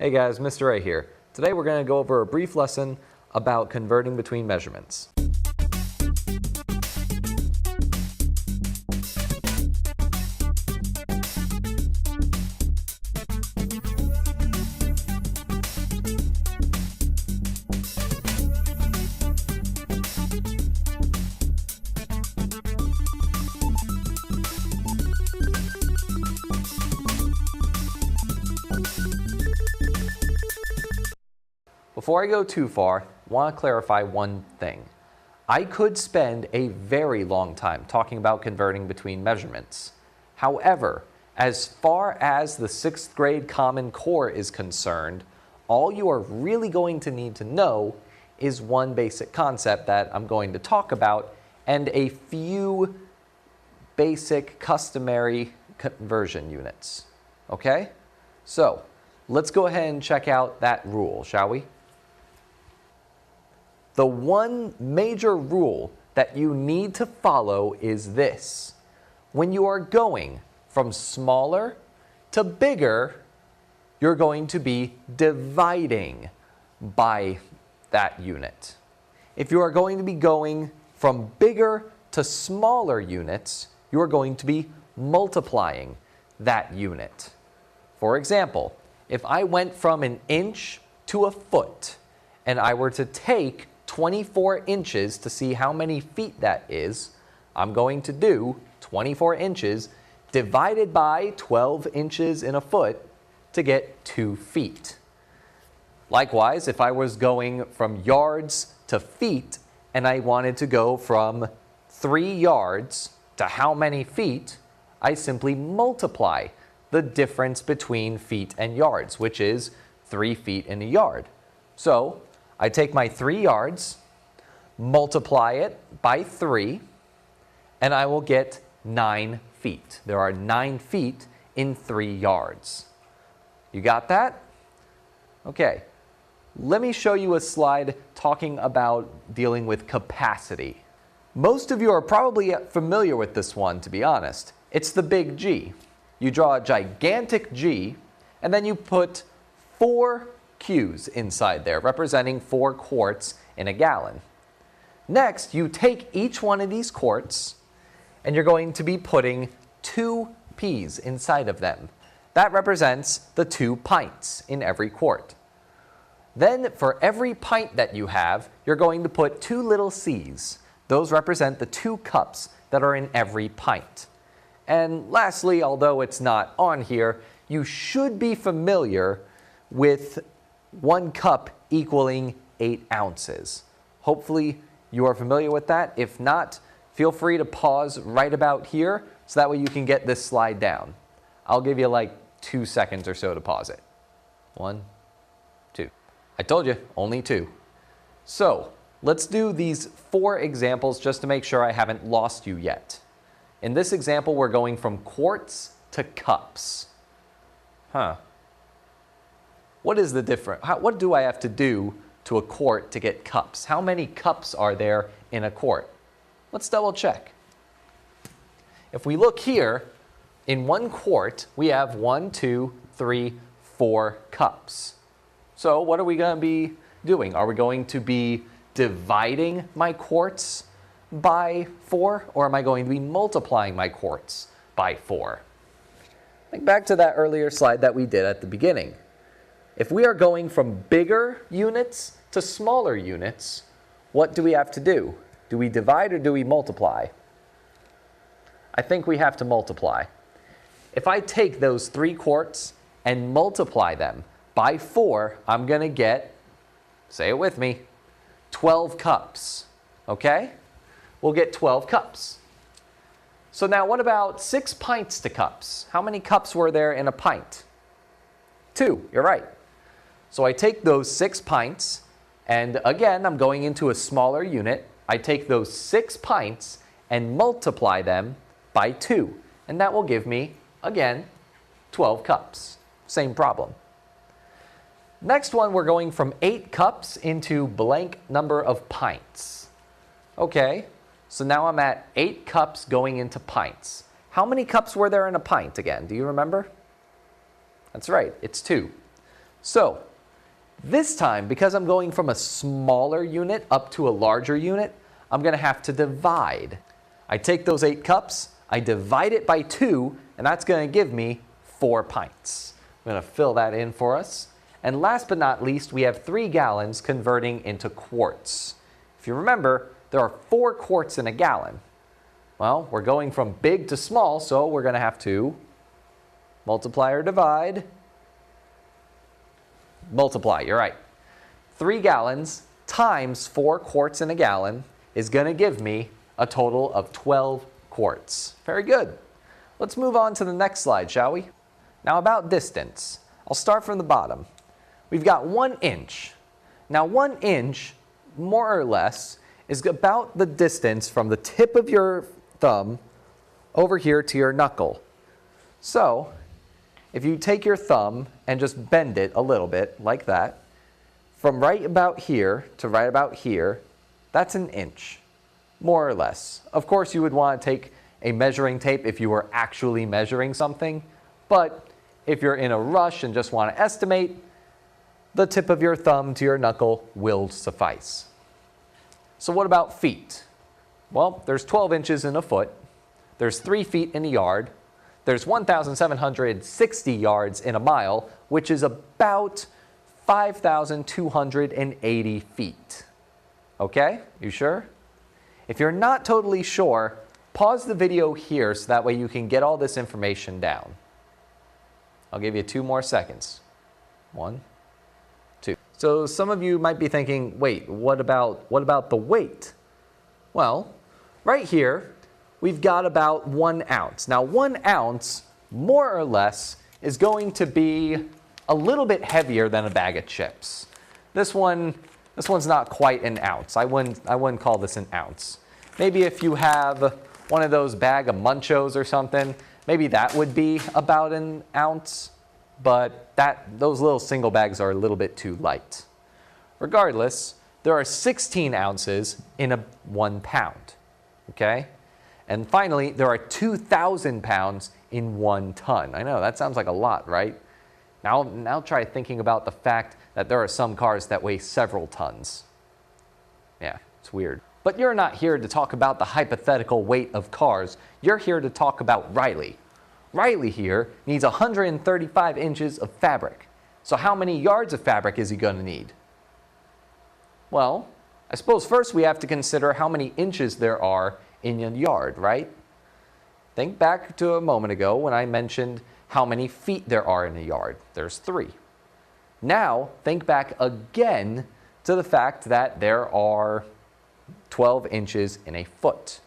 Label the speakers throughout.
Speaker 1: Hey guys, Mr. A here. Today we're going to go over a brief lesson about converting between measurements. Before I go too far, I want to clarify one thing. I could spend a very long time talking about converting between measurements. However, as far as the 6th grade Common Core is concerned, all you are really going to need to know is one basic concept that I'm going to talk about and a few basic customary conversion units. Okay? So, let's go ahead and check out that rule, shall we? The one major rule that you need to follow is this. When you are going from smaller to bigger, you're going to be dividing by that unit. If you are going to be going from bigger to smaller units, you are going to be multiplying that unit. For example, if I went from an inch to a foot and I were to take 24 inches to see how many feet that is, I'm going to do 24 inches divided by 12 inches in a foot to get 2 feet. Likewise, if I was going from yards to feet and I wanted to go from 3 yards to how many feet, I simply multiply the difference between feet and yards, which is 3 feet in a yard. So I take my 3 yards, multiply it by 3, and I will get 9 feet. There are 9 feet in 3 yards. You got that? Okay, let me show you a slide talking about dealing with capacity. Most of you are probably familiar with this one, to be honest. It's the big G. You draw a gigantic G, and then you put 4 Q's inside there, representing 4 quarts in a gallon. Next, you take each one of these quarts, and you're going to be putting 2 P's inside of them. That represents the 2 pints in every quart. Then, for every pint that you have, you're going to put 2 little C's. Those represent the 2 cups that are in every pint. And lastly, although it's not on here, you should be familiar with 1 cup equaling 8 ounces. Hopefully you are familiar with that. If not, feel free to pause right about here so that way you can get this slide down. I'll give you like 2 seconds or so to pause it. 1, 2. I told you, only 2. So let's do these 4 examples just to make sure I haven't lost you yet. In this example, we're going from quarts to cups. What is the difference? What do I have to do to a quart to get cups? How many cups are there in a quart? Let's double check. If we look here, in 1 quart, we have 1, 2, 3, 4 cups. So what are we going to be doing? Are we going to be dividing my quarts by 4, or am I going to be multiplying my quarts by 4? Think back to that earlier slide that we did at the beginning. If we are going from bigger units to smaller units, what do we have to do? Do we divide or do we multiply? I think we have to multiply. If I take those 3 quarts and multiply them by 4, I'm going to get, say it with me, 12 cups. Okay? We'll get 12 cups. So now what about 6 pints to cups? How many cups were there in a pint? 2, you're right. So I take those 6 pints, and again, I'm going into a smaller unit. I take those 6 pints and multiply them by 2, and that will give me, again, 12 cups. Same problem. Next one, we're going from 8 cups into blank number of pints. Okay, so now I'm at 8 cups going into pints. How many cups were there in a pint again? Do you remember? That's right, it's 2. So this time, because I'm going from a smaller unit up to a larger unit, I'm going to have to divide. I take those 8 cups, I divide it by 2, and that's going to give me 4 pints. I'm going to fill that in for us. And last but not least, we have 3 gallons converting into quarts. If you remember, there are 4 quarts in a gallon. Well, we're going from big to small, so we're going to have to multiply or divide. Multiply, you're right. 3 gallons times 4 quarts in a gallon is going to give me a total of 12 quarts. Very good. Let's move on to the next slide, shall we? Now about distance. I'll start from the bottom. We've got 1 inch. Now 1 inch, more or less, is about the distance from the tip of your thumb over here to your knuckle. So if you take your thumb and just bend it a little bit, like that, from right about here to right about here, that's 1 inch, more or less. Of course, you would want to take a measuring tape if you were actually measuring something, but if you're in a rush and just want to estimate, the tip of your thumb to your knuckle will suffice. So what about feet? Well, there's 12 inches in a foot, there's 3 feet in a yard, there's 1,760 yards in a mile, which is about 5,280 feet. Okay, you sure? If you're not totally sure, pause the video here so that way you can get all this information down. I'll give you 2 more seconds. 1, 2. So some of you might be thinking, wait, what about the weight? Well, right here, we've got about 1 ounce. Now 1 ounce, more or less, is going to be a little bit heavier than a bag of chips. This one's not quite 1 ounce. I wouldn't call this 1 ounce. Maybe if you have one of those bag of Munchos or something, maybe that would be about 1 ounce, but those little single bags are a little bit too light. Regardless, there are 16 ounces in 1 pound, okay? And finally, there are 2,000 pounds in 1 ton. I know, that sounds like a lot, right? Now try thinking about the fact that there are some cars that weigh several tons. Yeah, it's weird. But you're not here to talk about the hypothetical weight of cars. You're here to talk about Riley. Riley here needs 135 inches of fabric. So how many yards of fabric is he going to need? Well, I suppose first we have to consider how many inches there are in a yard, right? Think back to a moment ago when I mentioned how many feet there are in a yard. There's 3. Now, think back again to the fact that there are 12 inches in a foot.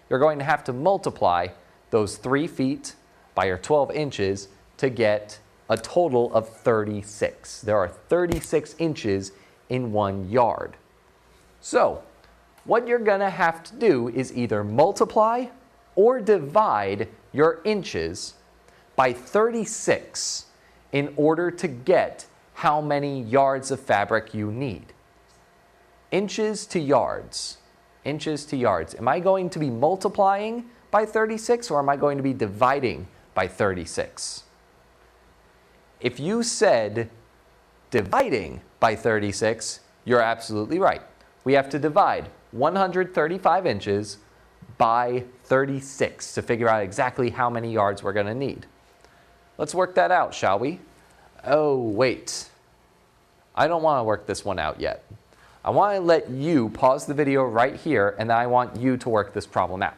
Speaker 1: You're going to have to multiply those 3 feet by your 12 inches to get a total of 36. There are 36 inches in 1 yard. So, what you're going to have to do is either multiply or divide your inches by 36 in order to get how many yards of fabric you need. Inches to yards. Inches to yards. Am I going to be multiplying by 36 or am I going to be dividing by 36? If you said dividing by 36, you're absolutely right. We have to divide 135 inches by 36 to figure out exactly how many yards we're going to need. Let's work that out, shall we? Oh, wait. I don't want to work this one out yet. I want to let you pause the video right here, and then I want you to work this problem out.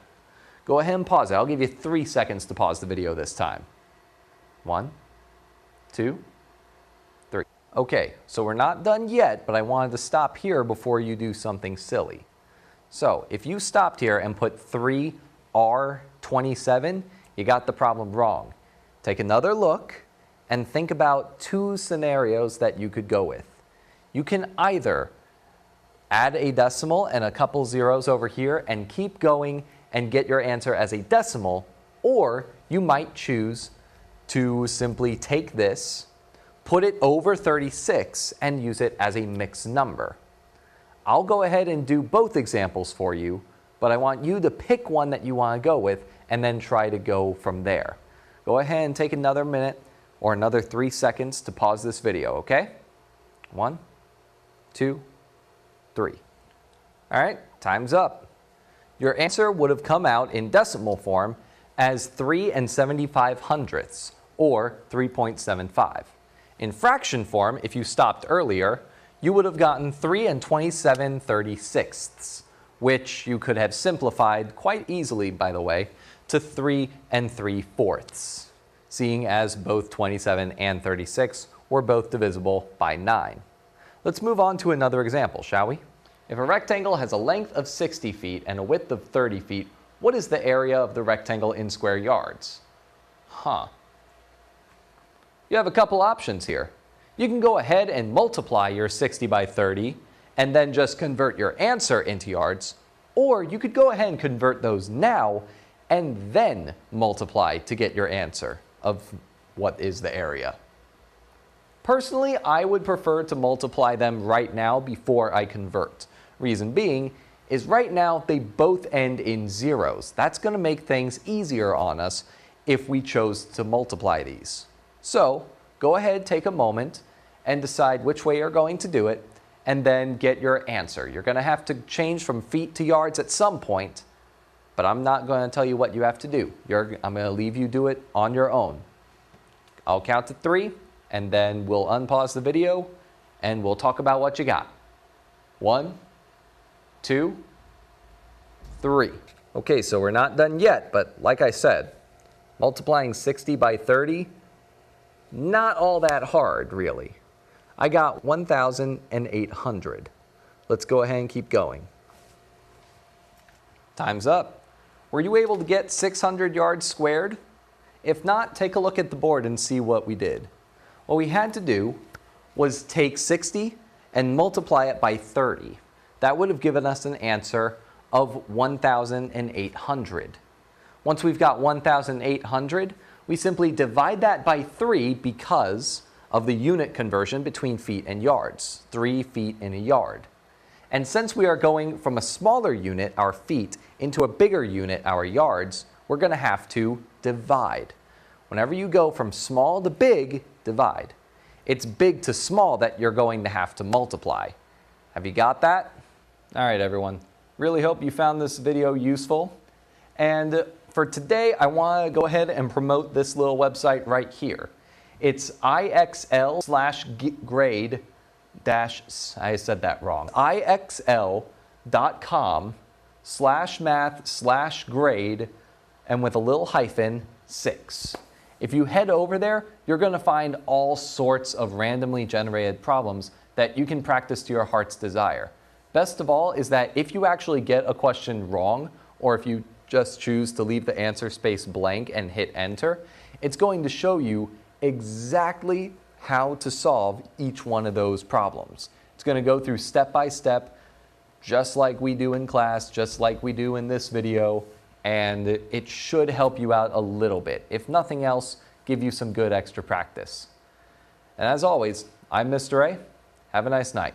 Speaker 1: Go ahead and pause it. I'll give you 3 seconds to pause the video this time. 1, 2, 3. Okay, so we're not done yet, but I wanted to stop here before you do something silly. So if you stopped here and put 3R27, you got the problem wrong. Take another look and think about 2 scenarios that you could go with. You can either add a decimal and a couple zeros over here and keep going and get your answer as a decimal, or you might choose to simply take this, put it over 36, and use it as a mixed number. I'll go ahead and do both examples for you, but I want you to pick one that you want to go with and then try to go from there. Go ahead and take another minute, or another 3 seconds to pause this video, okay? 1, 2, 3. All right, time's up. Your answer would have come out in decimal form as 3 75/100ths, or 3.75. In fraction form, if you stopped earlier, you would have gotten 3 27/36ths, which you could have simplified quite easily, by the way, to 3 3/4ths, seeing as both 27 and 36 were both divisible by 9. Let's move on to another example, shall we? If a rectangle has a length of 60 feet and a width of 30 feet, what is the area of the rectangle in square yards? You have a couple options here. You can go ahead and multiply your 60 by 30 and then just convert your answer into yards, or you could go ahead and convert those now and then multiply to get your answer of what is the area. Personally, I would prefer to multiply them right now before I convert. Reason being is right now they both end in zeros. That's going to make things easier on us if we chose to multiply these. So go ahead, take a moment, and decide which way you're going to do it, and then get your answer. You're going to have to change from feet to yards at some point, but I'm not going to tell you what you have to do. I'm going to leave you do it on your own. I'll count to 3, and then we'll unpause the video, and we'll talk about what you got. 1, 2, 3. Okay, so we're not done yet, but like I said, multiplying 60 by 30, not all that hard, really. I got 1,800. Let's go ahead and keep going. Time's up. Were you able to get 600 yards squared? If not, take a look at the board and see what we did. What we had to do was take 60 and multiply it by 30. That would have given us an answer of 1,800. Once we've got 1,800, we simply divide that by 3 because of the unit conversion between feet and yards, 3 feet in a yard. And since we are going from a smaller unit, our feet, into a bigger unit, our yards, we're going to have to divide. Whenever you go from small to big, divide. It's big to small that you're going to have to multiply. Have you got that? All right, everyone. Really hope you found this video useful. And for today, I want to go ahead and promote this little website right here. It's ixl/grade I said that wrong. ixl.com/math/grade and with a little hyphen 6. If you head over there, you're going to find all sorts of randomly generated problems that you can practice to your heart's desire. Best of all is that if you actually get a question wrong, or if you just choose to leave the answer space blank and hit enter, it's going to show you exactly how to solve each one of those problems. It's going to go through step by step, just like we do in class, just like we do in this video, and it should help you out a little bit. If nothing else, give you some good extra practice. And as always, I'm Mr. A. Have a nice night.